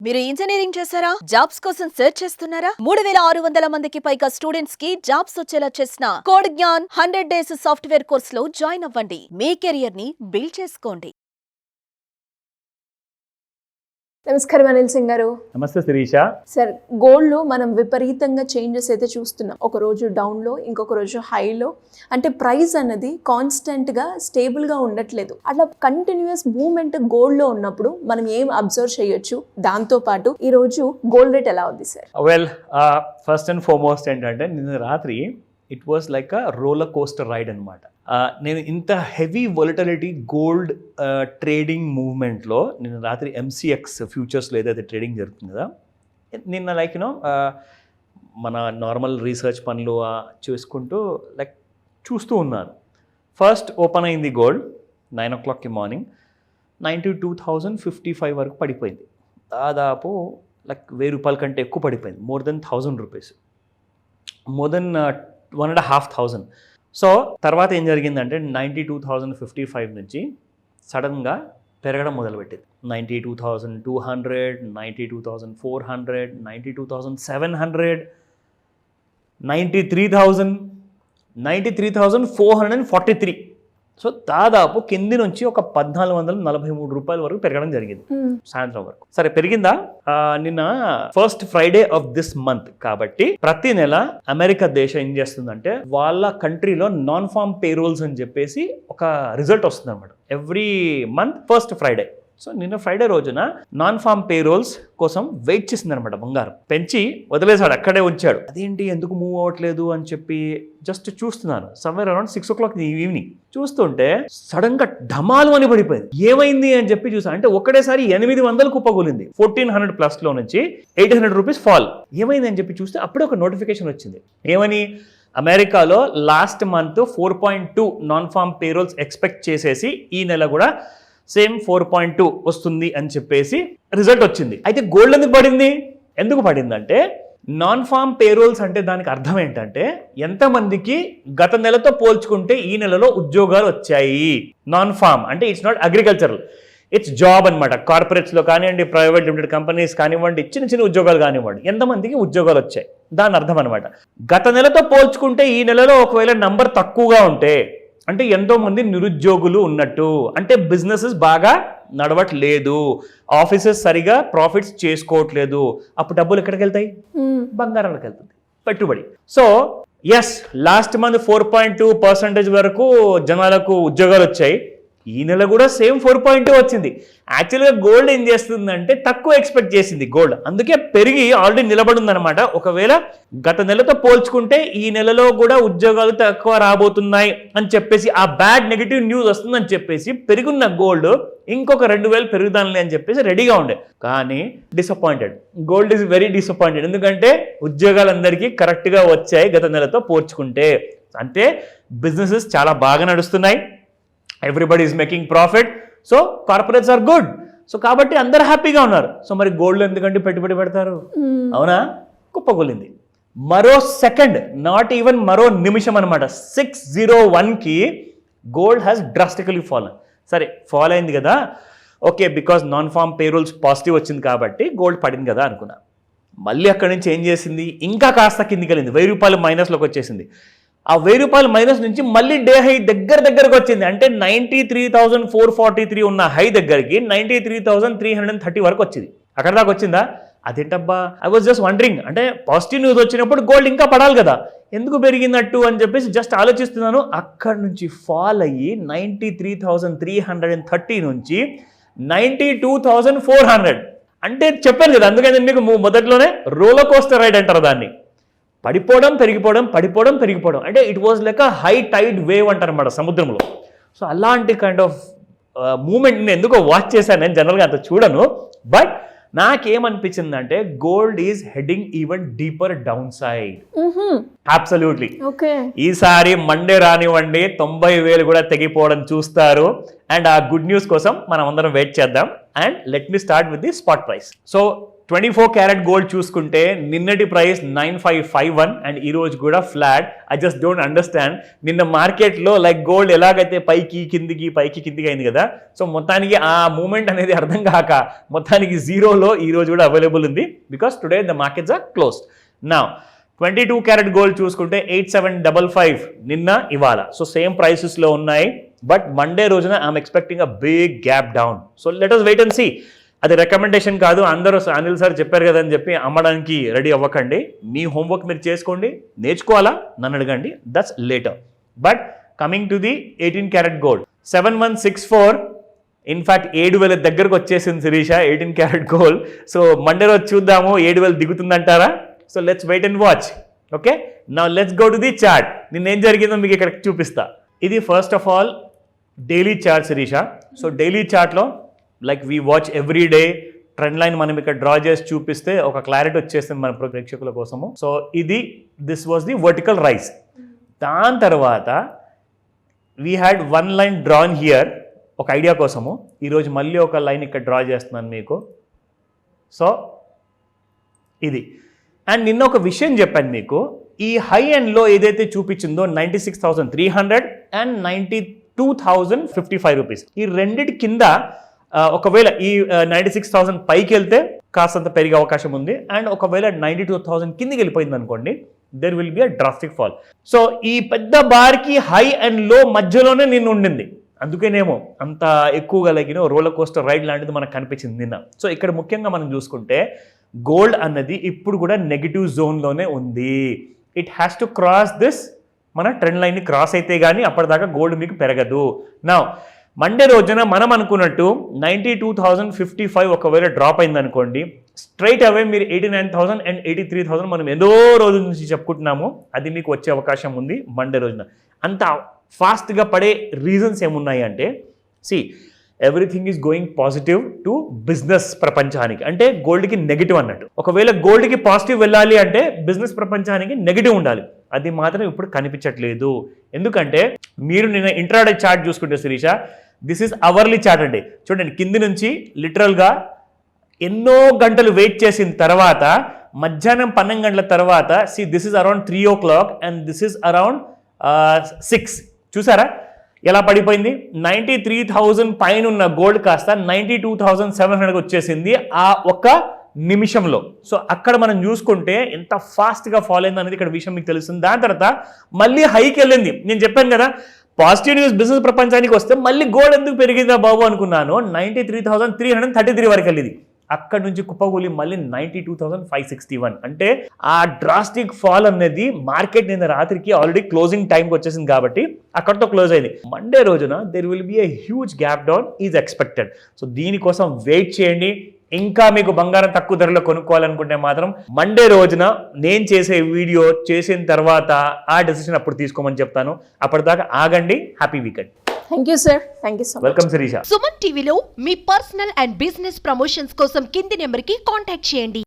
మీరు ఇంజనీరింగ్ చేశారా? జాబ్స్ కోసం సెర్చ్ చేస్తున్నారా? 3600 మందికి పైగా స్టూడెంట్స్ కి జాబ్స్ వచ్చేలా చేసిన code Gyan 100 days software course లో జాయిన్ అవ్వండి. మీ కెరియర్ ని బిల్డ్ చేసుకోండి. నమస్కారం అనిల్ సింగ్ గారు. నమస్తే శిరీష. సార్, గోల్డ్లో మనం విపరీతంగా చేంజెస్ అయితే చూస్తున్నాం. ఒక రోజు డౌన్లో, ఇంకొక రోజు హైలో. అంటే ప్రైస్ అన్నది కాన్స్టెంట్గా స్టేబుల్గా ఉండట్లేదు. అట్లా కంటిన్యూస్ మూవ్మెంట్ గోల్డ్లో ఉన్నప్పుడు మనం ఏం అబ్జర్వ్ చేయొచ్చు? దాంతోపాటు ఈరోజు గోల్డ్ రేట్ ఎలా ఉంది sir? Well, first and foremost ఏంటంటే నిన్న రాత్రి it was like a roller coaster ride అనమాట. నేను ఇంత హెవీ వొలటిలిటీ గోల్డ్ ట్రేడింగ్ మూవ్మెంట్లో నిన్న రాత్రి MCX ఫ్యూచర్స్లో ఏదైతే ట్రేడింగ్ జరుగుతుంది కదా, నిన్న లైక్ యూనో మన నార్మల్ రీసెర్చ్ పనులు చేసుకుంటూ లైక్ చూస్తూ ఉన్నాను. ఫస్ట్ ఓపెన్ అయింది గోల్డ్ 9 o'clock మార్నింగ్ 92,055 వరకు పడిపోయింది. దాదాపు లైక్ ₹1000 కంటే ఎక్కువ పడిపోయింది. More than 1000 rupees, more than 1,500. So తర్వాత ఏం జరిగిందంటే 92,055 నుంచి సడన్గా పెరగడం మొదలుపెట్టింది. 92,200, 92,400, 92,700, 93,000, 93,443. సో దాదాపు కింది నుంచి ఒక ₹1,443 వరకు పెరగడం జరిగింది సాయంత్రం వరకు. సరే, పెరిగిందా? నిన్న first Friday of this month కాబట్టి ప్రతి నెల అమెరికా దేశం ఏం చేస్తుందంటే వాళ్ళ కంట్రీలో నాన్ ఫార్మ్ పేరోల్స్ అని చెప్పేసి ఒక రిజల్ట్ వస్తుంది అనమాట every month first Friday. So నిన్న ఫ్రైడే రోజున నాన్ ఫార్మ్ పేరోల్స్ కోసం వెయిట్ చేసింది అనమాట. బంగారం పెంచి వదిలేసాడు, అక్కడే ఉంచాడు. అదేంటి ఎందుకు మూవ్ అవ్వట్లేదు అని చెప్పి జస్ట్ చూస్తున్నాను. సమ్వేర్ అరౌండ్ 6 o'clock ఈవినింగ్ చూస్తుంటే సడన్ గా ఢమాలు అని పడిపోయింది. ఏమైంది అని చెప్పి చూసా అంటే ఒక్కడేసారి 800 కుప్పగూలింది. 1400+ లో నుంచి 800 రూపీస్ ఫాల్. ఏమైంది అని చెప్పి చూస్తే అప్పుడే ఒక నోటిఫికేషన్ వచ్చింది. ఏమని? అమెరికాలో last month 4.2 non farm payrolls expect చేసేసి ఈ నెల కూడా సేమ్ 4.2 వస్తుంది అని చెప్పేసి రిజల్ట్ వచ్చింది. అయితే గోల్డ్ ఎందుకు పడిందంటే నాన్ ఫార్మ్ పేరోల్స్ అంటే దానికి అర్థం ఏంటంటే ఎంతమందికి గత నెలతో పోల్చుకుంటే ఈ నెలలో ఉద్యోగాలు వచ్చాయి. నాన్ ఫార్మ్ అంటే it's not agricultural, it's job అనమాట. కార్పొరేట్స్లో కానివ్వండి, ప్రైవేట్ లిమిటెడ్ కంపెనీస్ కానివ్వండి, చిన్న ఉద్యోగాలు కానివ్వండి, ఎంతమందికి ఉద్యోగాలు వచ్చాయి దాని అర్థం అనమాట. గత నెలతో పోల్చుకుంటే ఈ నెలలో ఒకవేళ నంబర్ తక్కువగా ఉంటే అంటే ఎంతో మంది నిరుద్యోగులు ఉన్నట్టు, అంటే బిజినెసెస్ బాగా నడవట్లేదు, ఆఫీసెస్ సరిగా ప్రాఫిట్స్ చేసుకోవట్లేదు. అప్పుడు డబ్బులు ఎక్కడికి వెళ్తాయి? బంగారానికి వెళ్తుంది, పెట్టుబడి. సో ఎస్, లాస్ట్ మంత్ 4.2% వరకు జనాలకు ఉద్యోగాలు వచ్చాయి. ఈ నెల కూడా సేమ్ 4.2 వచ్చింది. యాక్చువల్గా గోల్డ్ ఏం చేస్తుందంటే తక్కువ ఎక్స్పెక్ట్ చేసింది గోల్డ్, అందుకే పెరిగి ఆల్రెడీ నిలబడిందనమాట. ఒకవేళ గత నెలతో పోల్చుకుంటే ఈ నెలలో కూడా ఉద్యోగాలు తక్కువ రాబోతున్నాయి అని చెప్పేసి ఆ బ్యాడ్ నెగిటివ్ న్యూస్ వస్తుందని చెప్పేసి పెరుగున్న గోల్డ్ ఇంకొక 2,000 పెరుగుదానులే అని చెప్పేసి రెడీగా ఉండే. కానీ disappointed, gold is very disappointed. ఎందుకంటే ఉద్యోగాలందరికీ కరెక్ట్గా వచ్చాయి గత నెలతో పోల్చుకుంటే. అంటే బిజినెసెస్ చాలా బాగా నడుస్తున్నాయి, everybody is making profit, so corporates are good. So కాబట్టి అందరు హ్యాపీగా ఉన్నారు. సో మరి గోల్డ్ ఎందుకంటే పెట్టుబడి పెడతారు? అవునా? కుప్పగొలింది. మరో సెకండ్, నాట్ ఈవెన్ మరో నిమిషం అనమాట, 601కి గోల్డ్ హ్యాస్ డ్రాస్టికలీ ఫాల్. సరే, ఫాల్ అయింది కదా, okay, because non farm payrolls positive వచ్చింది కాబట్టి గోల్డ్ పడింది కదా అనుకున్నా. మళ్ళీ అక్కడి నుంచి ఏం చేసింది? ఇంకా కాస్త కిందికి వెళ్ళింది, ₹1000 మైనస్లోకి వచ్చేసింది. ఆ ₹1000 మైనస్ నుంచి మళ్ళీ డే హై దగ్గరకు వచ్చింది. అంటే 93,443 ఉన్న హై దగ్గరికి 93,330 వరకు వచ్చింది. అక్కడ దాకా వచ్చిందా? అదేంటబ్బా, ఐ వాజ్ జస్ట్ వండరింగ్. అంటే పాజిటివ్ న్యూస్ వచ్చినప్పుడు గోల్డ్ ఇంకా పడాలి కదా, ఎందుకు పెరిగినట్టు అని చెప్పేసి జస్ట్ ఆలోచిస్తున్నాను. అక్కడి నుంచి ఫాల్ అయ్యి 93,330 నుంచి 92,400. అంటే చెప్పాను కదా, అందుకని మీకు మొదట్లోనే రోలర్ కోస్టర్ రైడ్ అంటారు దాన్ని. పడిపోవడం పెరిగిపోవడం, పడిపోవడం పెరిగిపోవడం, అంటే it was like a high tide wave అంటారు అన్నమాట సముద్రంలో. సో అలాంటి కైండ్ ఆఫ్ మూమెంట్ నేను ఎందుకో వాచ్ చేశాను. నేను జనరల్గా అంత చూడను, బట్ నాకేమనిపించిందంటే gold is heading even deeper downside. Absolutely. ఈసారి మండే రానివ్వండి 90,000 కూడా తెగిపోవడం చూస్తారు. అండ్ ఆ గుడ్ న్యూస్ కోసం మనం అందరం వెయిట్ చేద్దాం. And let me start with the spot price. So 24 carrot gold చూసుకుంటే నిన్నటి ప్రైస్ 9551 అండ్ ఈ రోజు కూడా flat. I just don't understand. నిన్న మార్కెట్లో లైక్ గోల్డ్ ఎలాగైతే పైకి కిందికి అయింది కదా, సో మొత్తానికి ఆ మూమెంట్ అనేది అర్థం కాక మొత్తానికి జీరోలో ఈ రోజు కూడా అవైలబుల్ ఉంది, because today the markets are closed. Now 22 carat gold చూసుకుంటే 8755 నిన్న ఇవాళ, సో సేమ్ ప్రైసెస్లో ఉన్నాయి. బట్ మండే రోజున I'm expecting a big gap down. So let us wait and see. అది రికమెండేషన్ కాదు, అందరూ అనిల్ సార్ చెప్పారు కదా అని చెప్పి అమ్మడానికి రెడీ అవ్వకండి. మీ హోంవర్క్ మీరు చేసుకోండి, నేర్చుకోవాలా నన్ను అడగండి, that's later. But coming to the 18 carat gold 7164, in fact 7000 దగ్గరకు వచ్చేసింది Sirisha 18 carat gold. So Monday రోజు చూద్దాము 7000 దిగుతుందంటారా? So let's wait and watch. Okay, now let's go to the chart. నిన్నేం జరిగిందో మీకు ఇక్కడ చూపిస్తా. ఇది first of all daily chart Sirisha. So daily చార్ట్లో like we watch every day trend line మనం ఇక్కడ డ్రా చేసి చూపిస్తే ఒక క్లారిటీ వచ్చేస్తుంది మన ప్రేక్షకుల కోసము. So this was the vertical rise. దాని తర్వాత we had one line drawn here ఒక ఐడియా కోసము. ఈరోజు మళ్ళీ ఒక లైన్ ఇక్కడ డ్రా చేస్తున్నాను మీకు. సో ఇది అండ్ నిన్న ఒక విషయం చెప్పాను మీకు, ఈ హై ఎండ్లో ఏదైతే చూపించిందో 96,300 అండ్ 92,055 రూపీస్, ఈ రెండిటి కింద ఒకవేళ ఈ 96,000 పైకి వెళ్తే కాస్తంత పెరిగే అవకాశం ఉంది. అండ్ ఒకవేళ 92,000 కిందికి వెళ్ళిపోయింది అనుకోండి, there will be a drastic fall. So ఈ పెద్ద బార్కి హై అండ్ లో మధ్యలోనే నిన్న ఉండింది, అందుకేనేమో అంత ఎక్కువగా లైక్ రోలర్ కోస్టర్ రైడ్ లాంటిది మనకు కనిపించింది నిన్న. సో ఇక్కడ ముఖ్యంగా మనం చూసుకుంటే గోల్డ్ అన్నది ఇప్పుడు కూడా నెగిటివ్ జోన్లోనే ఉంది. It has to cross this మన ట్రెండ్ లైన్ని క్రాస్ అయితే కానీ అప్పటిదాకా గోల్డ్ మీకు పెరగదు. నా మండే రోజున మనం అనుకున్నట్టు 92,055 ఒకవేళ డ్రాప్ అయింది అనుకోండి, స్ట్రైట్ అవే మీరు 89,000 అండ్ 83,000 మనం ఏదో రోజు నుంచి చెప్పుకుంటున్నాము, అది మీకు వచ్చే అవకాశం ఉంది మండే రోజున. అంత ఫాస్ట్గా పడే రీజన్స్ ఏమున్నాయి అంటే, everything is going positive to business ప్రపంచానికి, అంటే గోల్డ్కి నెగిటివ్ అన్నట్టు. ఒకవేళ గోల్డ్కి పాజిటివ్ వెళ్ళాలి అంటే బిజినెస్ ప్రపంచానికి నెగిటివ్ ఉండాలి, అది మాత్రం ఇప్పుడు కనిపించట్లేదు. ఎందుకంటే మీరు నిన్న ఇంట్రాడే చార్ట్ చూసుకుంటే Sirisha, this is hourly chart అండి. చూడండి కింది నుంచి లిటరల్గా ఎన్నో గంటలు వెయిట్ చేసిన తర్వాత మధ్యాహ్నం 12 గంటల తర్వాత this is around 3 o'clock and this is around 6. చూసారా ఎలా పడిపోయింది? 93,000 పైన ఉన్న గోల్డ్ కాస్త 92,700 వచ్చేసింది ఆ ఒక్క నిమిషంలో. సో అక్కడ మనం చూసుకుంటే ఎంత ఫాస్ట్గా ఫాలో అయింది అనేది ఇక్కడ విషయం మీకు తెలుస్తుంది. దాని తర్వాత మళ్ళీ హైకి వెళ్ళింది. నేను చెప్పాను కదా, పాజిటివ్ న్యూస్ బిజినెస్ ప్రపంచానికి వస్తే మళ్ళీ గోల్డ్ ఎందుకు పెరిగిందా బాబు అనుకున్నాను. 93,333 వరకు వెళ్ళింది. అక్కడ నుంచి కుప్పగూలి మళ్ళీ 92,561. అంటే ఆ డ్రాస్టిక్ ఫాల్ అనేది మార్కెట్ నిన్న రాత్రికి ఆల్రెడీ క్లోజింగ్ టైంకి వచ్చేసింది కాబట్టి అక్కడితో క్లోజ్ అయింది. మండే రోజున there will be a huge gap down is expected. So దీనికోసం వెయిట్ చేయండి. ఇంకా మీకు బంగారం తక్కువ ధరలో కొనుక్కోవాలనుకుంటే మాత్రం మండే రోజున నేను చేసే వీడియో చేసిన తర్వాత ఆ డెసిషన్ అప్పుడు తీసుకోమని చెప్తాను. అప్పటిదాకా ఆగండి. Happy weekend. Thank you sir. Thank you so much. Welcome Sirisha. Suman టీవీలో మీ పర్సనల్ అండ్ బిజినెస్ ప్రమోషన్స్ కోసం కింది నెంబర్కి కాంటాక్ట్ చేయండి.